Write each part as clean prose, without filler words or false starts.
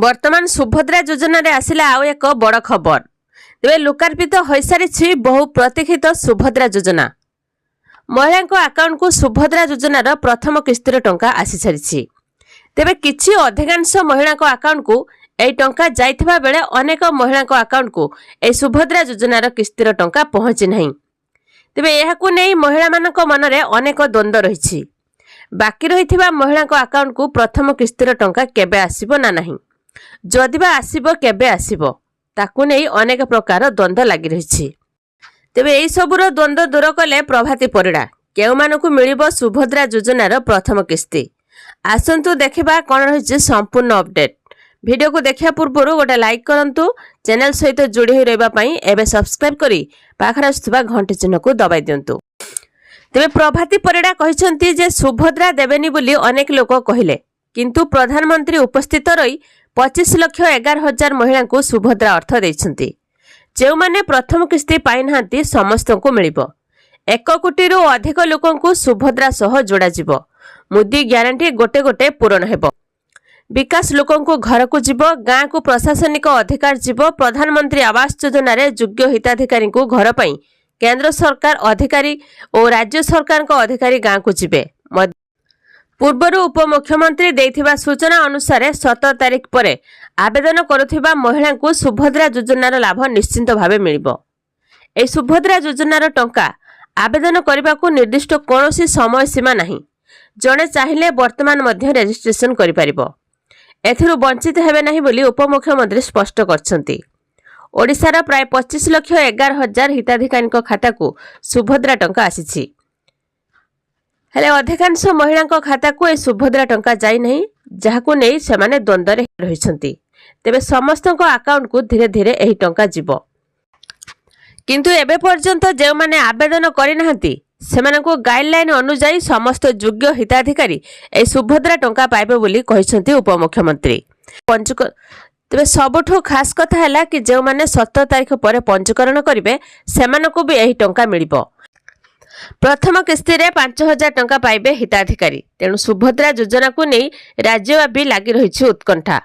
वर्तमान सुभद्रा योजना रे आसिला आउ एक बड़ खबर। तेज लोकार्पित हो सारी बहु प्रतीक्षित सुभद्रा योजना। महिला अकाउंट को सुभद्रा योजनार प्रथम किस्तिर टंका आसी सारी। तेबे किछि अधिकांश महिला अकाउंट को यह टंका जाइथिबा बेले अनेक महिला अकाउंट को यह सुभद्रा योजनार किस्तिर टंका पहुंची नहीं। तेबे यहाकु नै महिला मानक मनरे अनेक द्वंद्व रही। बाकी रहिथिबा महिला अकाउंट को प्रथम किस्तिर टंका केबे आसीबो ना नहीं, जदिबा आसीबो केबे आसीबो ताकु नै अनेक प्रकार द्वंद्व लागि रही। तेबे एई सबुर द्वंद्व दूर कले प्रभाती परिडा केउ मानकु मिलिबो सुभद्रा योजनार प्रथम किस्ती। आसंतु देखिबा कोन रहिछि संपूर्ण अपडेट। वीडियो को देखिया पूर्व गोटे लाइक करंतु, चैनल सहित जोड़ी होई रहबा पई एबे सब्सक्राइब करी पाखरा आसुवा घंटी चिन्ह को दबाई दियंतु। तेबे प्रभाती परिडा कहिसंती जे सुभद्रा देबेनी बोली अनेक लोक कहिले, किंतु प्रधानमंत्री उपस्थित रही 25,11,000 महिला को सुभद्रा अर्थ देइछंती। जे माने प्रथम किस्ती पाई नांती समस्त को मिलिबो। 1 कोटी रु अधिक लोकन को सुभद्रा सह जोड़ा जिवो। मोदी ग्यारंटी गोटे गोटे पूरण हेबो। विकास लोकन को घर को जीवो, गाँ को प्रशासनिक अधिकार जीवो। प्रधानमंत्री आवास योजना रे योग्य हिताधिकारी को घर पई केंद्र सरकार अधिकारी और राज्य सरकार को अधिकारी गाँ को जीवे। पूर्वर उपमुख्यमंत्री देथिबा सूचना अनुसार 17 तारिख परे आवेदन करुथिबा महिला को सुभद्रा योजनार लाभ निश्चिंत भावे मिलिबो। ए सुभद्रा योजनार टंका आवेदन करबा को निर्दिष्ट कोनोसी समय सीमा नहीं। जणे चाहिले वर्तमान मध्य रजिस्ट्रेशन करि परिबो। एथिरु वंचित हेबे नहीं बोली उपमुख्यमंत्री स्पष्ट करछंती। ओडिशार प्राय 25,11,000 हिताधिकारी खाता को सुभद्रा टंका आसीछि। हेले अधिकांश महिला खाता को ए सुभद्रा टंका जाई नहीं, जहाकु नै सेमाने द्वंद्व रे रहिसंती। तेबे समस्त अकाउंट को धीरे धीरे एही टंका जीवो। किंतु एबे पर्यंत जे माने आवेदन करि नाहंती सेमानकु गाइडलाइन अनुसार समस्त योग्य हिताधिकारी ए सुभद्रा टंका पाइबे बोली कहिसंती उपमुख्यमंत्री। तेबे सबठो खास कथा हैला कि जे माने 17 तारिख परे पंजीकरण करिवे सेमानकु भी एही टंका मिलिबो। प्रथम किस्ती रे 5,000 टंका पाइबे हिताधिकारी। तेणु सुभद्रा योजना को नहीं राज्यव्यापी लगी रही उत्कंठा।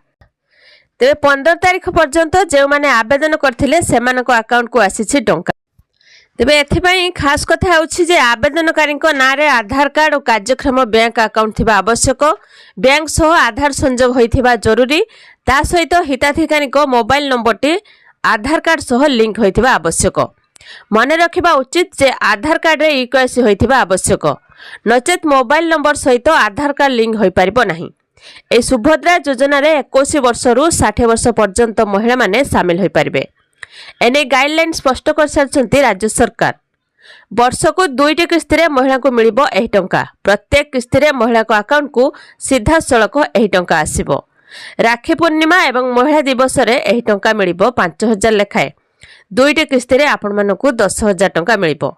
तेबे 15 तारिख पर्यंत जे माने आवेदन करथिले सेमानक अकाउंट को आसीछि टंका। तेबे एथिपई खास कथा होछि जे आवेदनकारी ना रे आधार कार्ड और कार्यक्रम बैंक अकाउंट थिबा आवश्यक। बैंक सह आधार संजोग होइथिबा जरूरी। ता सहित हिताधिकारी मोबाइल नंबरटी आधार कार्ड सह लिंक होइथिबा आवश्यक। मने रखिबा उचित जे आधार कार्ड रे इक्वासी होइथिबा आवश्यक, नचेत मोबाइल नंबर सहित आधार कार्ड लिंक होई परिबो नाही। ए सुभद्रा योजना रे 21 वर्ष रु 60 वर्ष पर्यंत महिला माने शामिल होई परिबे। एने गाइडलाइन स्पष्ट कर सारछंती राज्य सरकार। वर्ष को 2टी किस्ती रे महिला को मिलिबो एही टंका। प्रत्येक किस्ती रे महिला को अकाउंट को सीधा सड़क एही टंका आसीबो। राखी पूर्णिमा एवं महिला दिवस रे एही टंका मिलिबो 5,000 लेखाए। 2टी किस्ती रे आपण मानकु 10,000 टंका मिलिबो।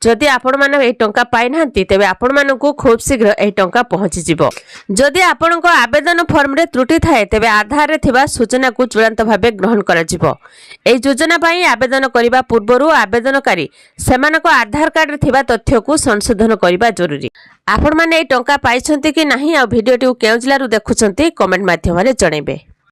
जदि आपण मान एही टंका पाइ नाहंती तेबे आपण मानकु खूब शीघ्र एही टंका पहुंची जिवो। जदि आपणको आवेदन फॉर्म रे त्रुटि थाए तेबे आधार रे थिबा सूचना को चूड़ांत भाबे ग्रहण करा जिवो। एही योजना पई आवेदन करिबा पूर्वरु आवेदनकारी सेमानको आधार कार्ड रे थिबा तथ्य को संशोधन करिबा जरूरी। आपण माने एही टंका पाइछंती कि नाही आ वीडियोटी केउ जिल्लारु देखुछंती कमेंट माध्यम रे जणैबे।